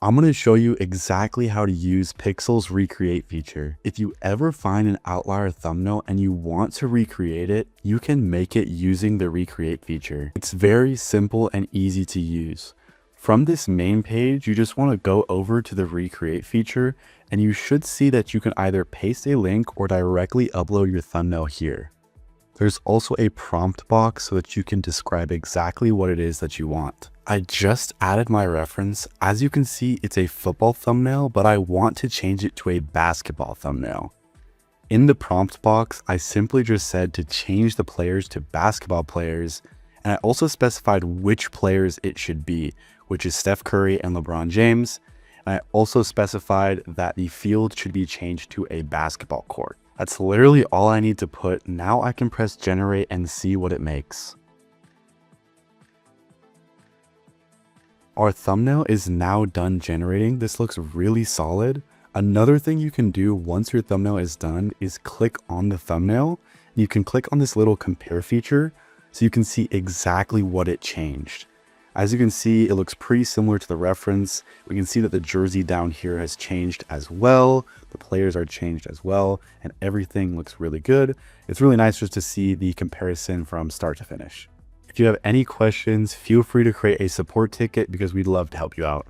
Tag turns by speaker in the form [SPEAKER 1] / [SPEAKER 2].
[SPEAKER 1] I'm going to show you exactly how to use Pixel's recreate feature. If you ever find an outlier thumbnail and you want to recreate it, you can make it using the recreate feature. It's very simple and easy to use. From this main page, you just want to go over to the recreate feature and you should see that you can either paste a link or directly upload your thumbnail here. There's also a prompt box so that you can describe exactly what it is that you want. I just added my reference. As you can see, it's a football thumbnail, but I want to change it to a basketball thumbnail. In the prompt box, I simply just said to change the players to basketball players, and I also specified which players it should be, which is Steph Curry and LeBron James. And I also specified that the field should be changed to a basketball court. That's literally all I need to put. Now I can press generate and see what it makes. Our thumbnail is now done generating. This looks really solid. Another thing you can do once your thumbnail is done is click on the thumbnail. You can click on this little compare feature so you can see exactly what it changed. As you can see, it looks pretty similar to the reference. We can see that the jersey down here has changed as well. The players are changed as well, and everything looks really good. It's really nice just to see the comparison from start to finish. If you have any questions, feel free to create a support ticket because we'd love to help you out.